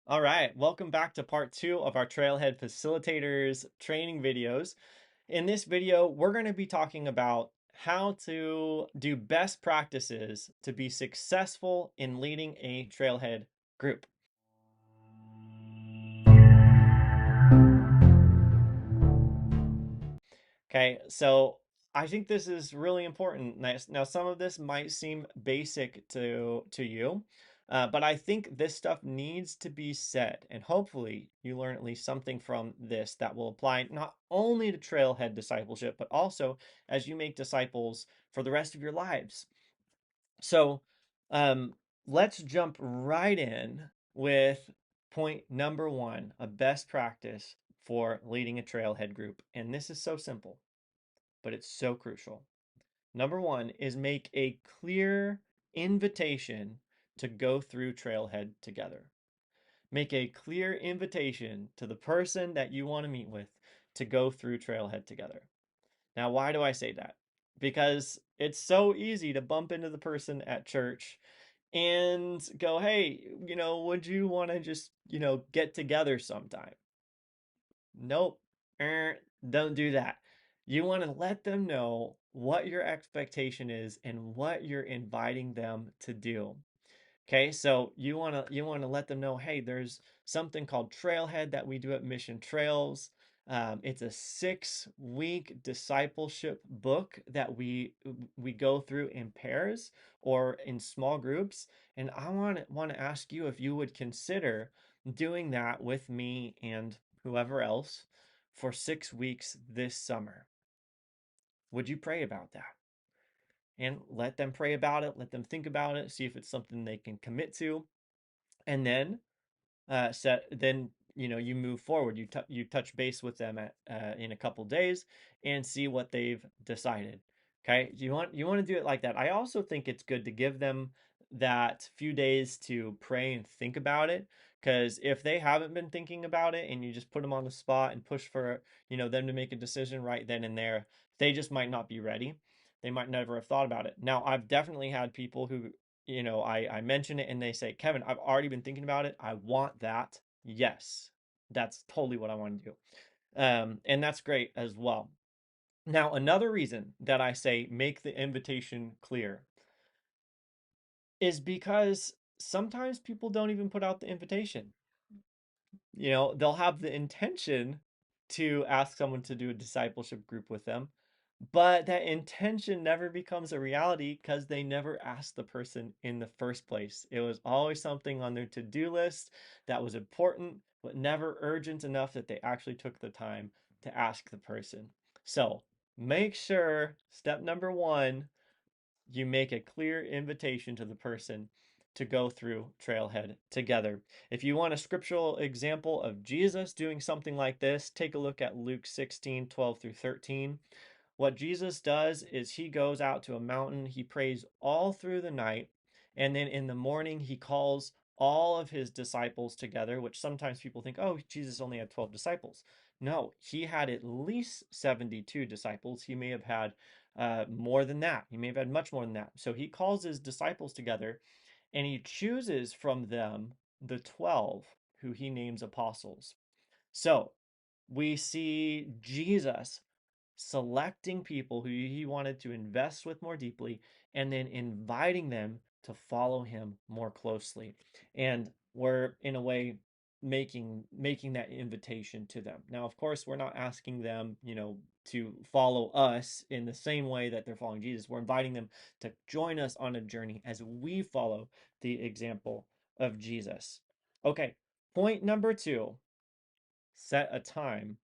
All right, welcome back to part two of our Trailhead Facilitators training videos. In this video, we're going to be talking about how to do best practices to be successful in leading a Trailhead group. Okay, so I think this is really important. Now, some of this might seem basic to you, but I think this stuff needs to be said, and hopefully you learn at least something from this that will apply not only to trailhead discipleship, but also as you make disciples for the rest of your lives. So, um, let's jump right in with point number one, a best practice for leading a trailhead group. And this is so simple, but it's so crucial. Number one is make a clear invitation to go through Trailhead together. Make a clear invitation to the person that you want to meet with to go through Trailhead together. Now, why do I say that? Because it's so easy to bump into the person at church and go, hey, would you want to just, get together sometime? Nope. Don't do that. You want to let them know what your expectation is and what you're inviting them to do. Okay, so you want to let them know, hey, there's something called Trailhead that we do at Mission Trails. It's a 6-week discipleship book that we go through in pairs or in small groups, and I want to ask you if you would consider doing that with me and whoever else for 6 weeks this summer. Would you pray about that? And let them pray about it, let them think about it, see if it's something they can commit to, and then you move forward. You touch base with them in a couple days and see what they've decided. Okay, you want to do it like that. I also think it's good to give them that few days to pray and think about it, because if they haven't been thinking about it and you just put them on the spot and push for them to make a decision right then and there, they just might not be ready. They might never have thought about it. Now, I've definitely had people who I mention it and they say, Kevin, I've already been thinking about it. I want that. Yes, that's totally what I want to do. And that's great as well. Now, another reason that I say make the invitation clear is because sometimes people don't even put out the invitation. They'll have the intention to ask someone to do a discipleship group with them, but that intention never becomes a reality because they never asked the person in the first place. It was always something on their to-do list that was important, but never urgent enough that they actually took the time to ask the person. So make sure, step number one, you make a clear invitation to the person to go through Trailhead together. If you want a scriptural example of Jesus doing something like this, take a look at Luke 16:12 through 13. What Jesus does is he goes out to a mountain, he prays all through the night, and then in the morning he calls all of his disciples together, which sometimes people think, oh, Jesus only had 12 disciples. No, he had at least 72 disciples. He may have had more than that. He may have had much more than that. So he calls his disciples together and he chooses from them the 12 who he names apostles. So we see Jesus selecting people who he wanted to invest with more deeply and then inviting them to follow him more closely. And we're in a way making that invitation to them. Now, of course, we're not asking them, to follow us in the same way that they're following Jesus. We're inviting them to join us on a journey as we follow the example of Jesus. Okay, point number two, set a time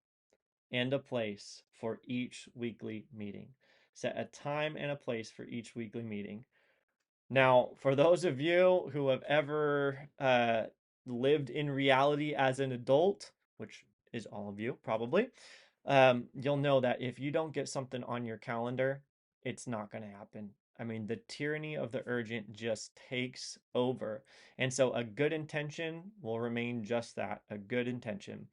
and a place for each weekly meeting. Set a time and a place for each weekly meeting. Now, for those of you who have ever lived in reality as an adult, which is all of you probably, you'll know that if you don't get something on your calendar, it's not going to happen. I mean, the tyranny of the urgent just takes over. And so a good intention will remain just that, a good intention,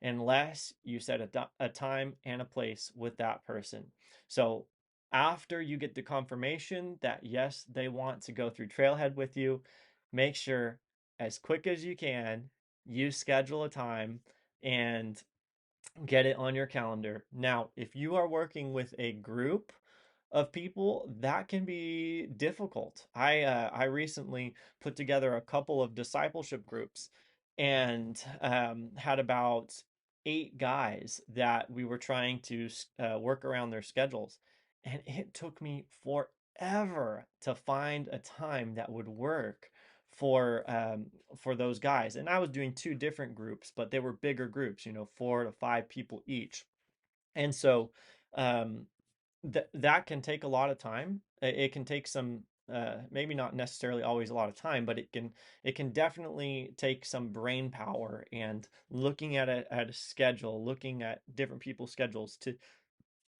unless you set a time and a place with that person. So after you get the confirmation that yes, they want to go through Trailhead with you, make sure as quick as you can You schedule a time and get it on your calendar. Now, if you are working with a group of people, that can be difficult. I recently put together a couple of discipleship groups and had about 8 guys that we were trying to work around their schedules, and it took me forever to find a time that would work for for those guys. And I was doing 2 different groups, but they were bigger groups, 4 to 5 people each. And so um, that can take a lot of time. It can take some, maybe not necessarily always a lot of time, but it can definitely take some brain power and looking at a schedule, looking at different people's schedules to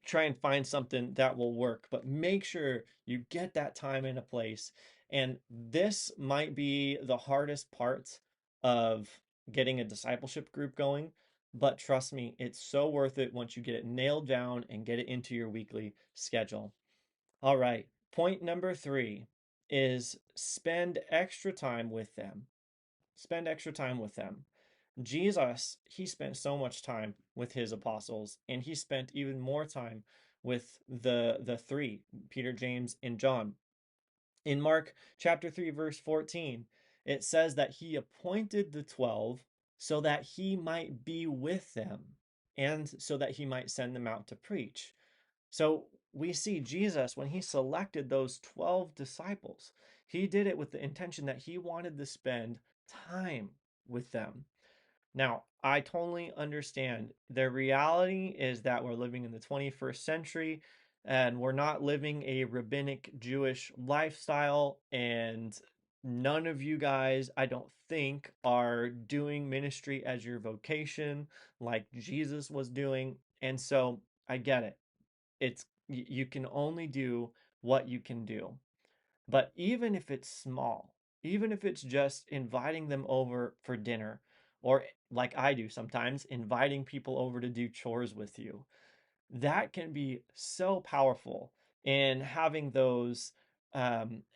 try and find something that will work. But make sure you get that time in a place. And this might be the hardest part of getting a discipleship group going. But trust me, it's so worth it once you get it nailed down and get it into your weekly schedule. All right. Point number 3 is spend extra time with them. Spend extra time with them. Jesus, he spent so much time with his apostles, and he spent even more time with the three, Peter, James, and John. In Mark chapter 3, verse 14, it says that he appointed the 12 so that he might be with them and so that he might send them out to preach. So we see Jesus, when he selected those 12 disciples, he did it with the intention that he wanted to spend time with them. Now, I totally understand. The reality is that we're living in the 21st century and we're not living a rabbinic Jewish lifestyle. And none of you guys, I don't think, are doing ministry as your vocation like Jesus was doing. And so I get it. You can only do what you can do. But even if it's small, even if it's just inviting them over for dinner, or like I do sometimes, inviting people over to do chores with you, that can be so powerful in having those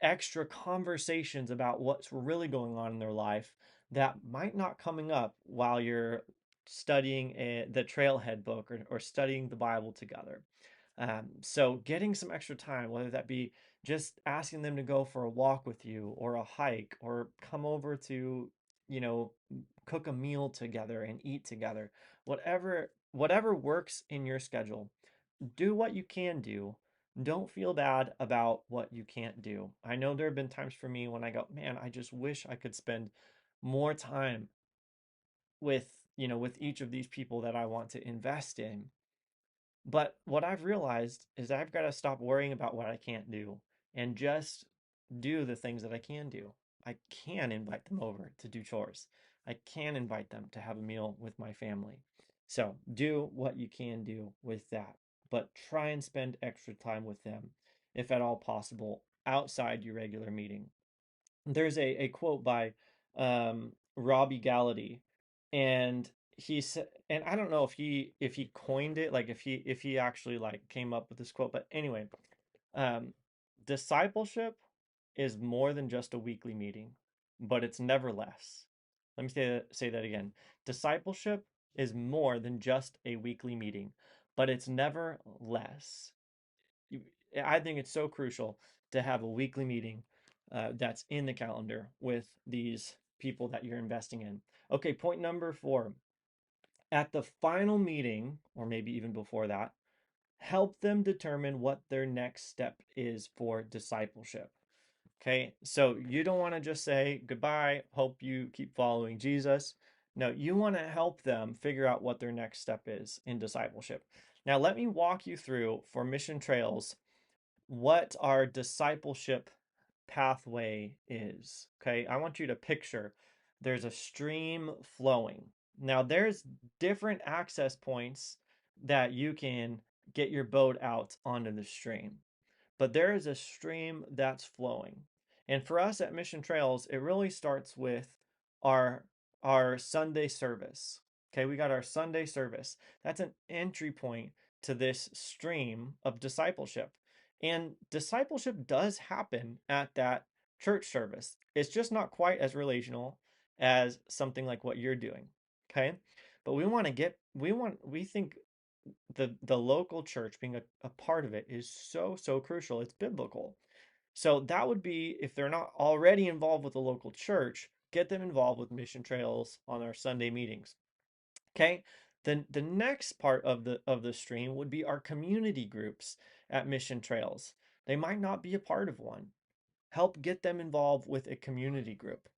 extra conversations about what's really going on in their life that might not coming up while you're studying the Trailhead book or studying the Bible together. So getting some extra time, whether that be just asking them to go for a walk with you or a hike or come over to, you know, cook a meal together and eat together, whatever works in your schedule, do what you can do. Don't feel bad about what you can't do. I know there have been times for me when I go, man, I just wish I could spend more time with, with each of these people that I want to invest in. But what I've realized is I've got to stop worrying about what I can't do and just do the things that I can do. I can invite them over to do chores. I can invite them to have a meal with my family. So do what you can do with that, but try and spend extra time with them, if at all possible, outside your regular meeting. There's a quote by Robbie Gallaty, and he said, and I don't know if he coined it, like if he actually like came up with this quote, but anyway, um, discipleship is more than just a weekly meeting, but it's never less. Let me say that again. Discipleship is more than just a weekly meeting, but it's never less. I think it's so crucial to have a weekly meeting that's in the calendar with these people that you're investing in. Okay, point number 4. At the final meeting, or maybe even before that, help them determine what their next step is for discipleship. Okay, so you don't want to just say goodbye, hope you keep following Jesus. No, you want to help them figure out what their next step is in discipleship. Now, let me walk you through for Mission Trails what our discipleship pathway is. Okay, I want you to picture there's a stream flowing. Now, there's different access points that you can get your boat out onto the stream, but there is a stream that's flowing. And for us at Mission Trails, it really starts with our our Sunday service. Okay, we got our Sunday service. That's an entry point to this stream of discipleship. And discipleship does happen at that church service. It's just not quite as relational. as something like what you're doing. Okay. But we think the local church being a part of it is so, so crucial. It's biblical. So that would be, if they're not already involved with the local church, get them involved with mission trails on our Sunday meetings. Okay. Then the next part of the stream would be our community groups at mission trails. They might not be a part of one. Help get them involved with a community group.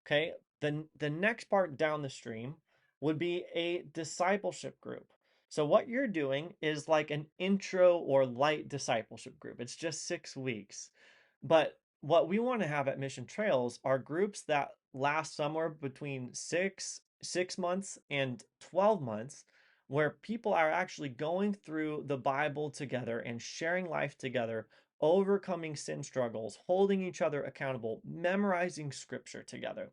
Okay. The next part down the stream would be a discipleship group. So what you're doing is like an intro or light discipleship group. It's just 6 weeks. But what we want to have at Mission Trails are groups that last somewhere between six months and 12 months, where people are actually going through the Bible together and sharing life together, overcoming sin struggles, holding each other accountable, memorizing scripture together,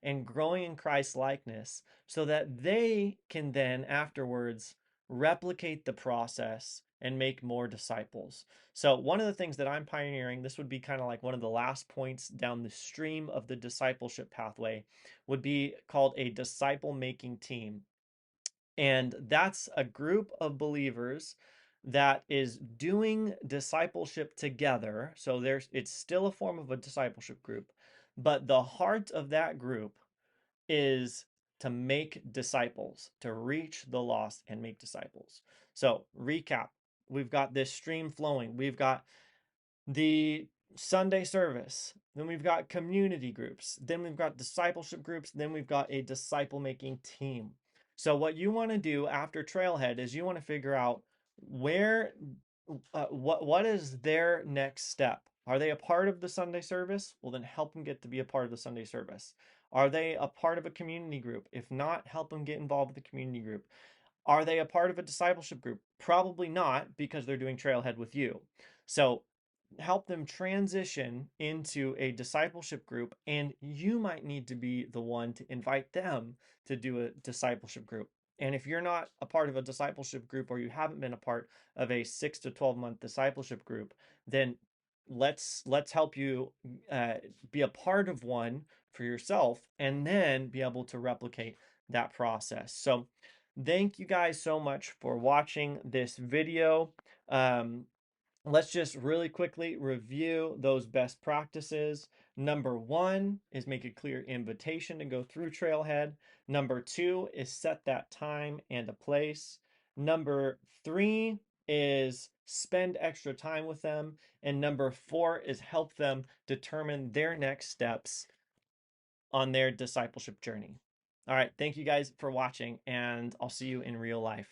and growing in Christ's likeness so that they can then afterwards replicate the process and make more disciples. So, one of the things that I'm pioneering, this would be kind of like one of the last points down the stream of the discipleship pathway, would be called a disciple making team. And that's a group of believers that is doing discipleship together. So it's still a form of a discipleship group, but the heart of that group is to make disciples, to reach the lost and make disciples. So, recap, we've got this stream flowing. We've got the Sunday service. Then we've got community groups. Then we've got discipleship groups. Then we've got a disciple making team. So, what you want to do after Trailhead is you want to figure out where, what is their next step? Are they a part of the Sunday service? Well, then help them get to be a part of the Sunday service. Are they a part of a community group? If not, help them get involved with the community group. Are they a part of a discipleship group? Probably not, because they're doing Trailhead with you. So help them transition into a discipleship group, and you might need to be the one to invite them to do a discipleship group. And if you're not a part of a discipleship group, or you haven't been a part of a 6 to 12 month discipleship group, then let's help you uh, be a part of one for yourself, and then be able to replicate that process. So thank you guys so much for watching this video. um, let's just really quickly review those best practices. Number one is make a clear invitation to go through Trailhead. Number two is set that time and a place. Number three is spend extra time with them. And number four is help them determine their next steps on their discipleship journey. All right. Thank you guys for watching, and I'll see you in real life.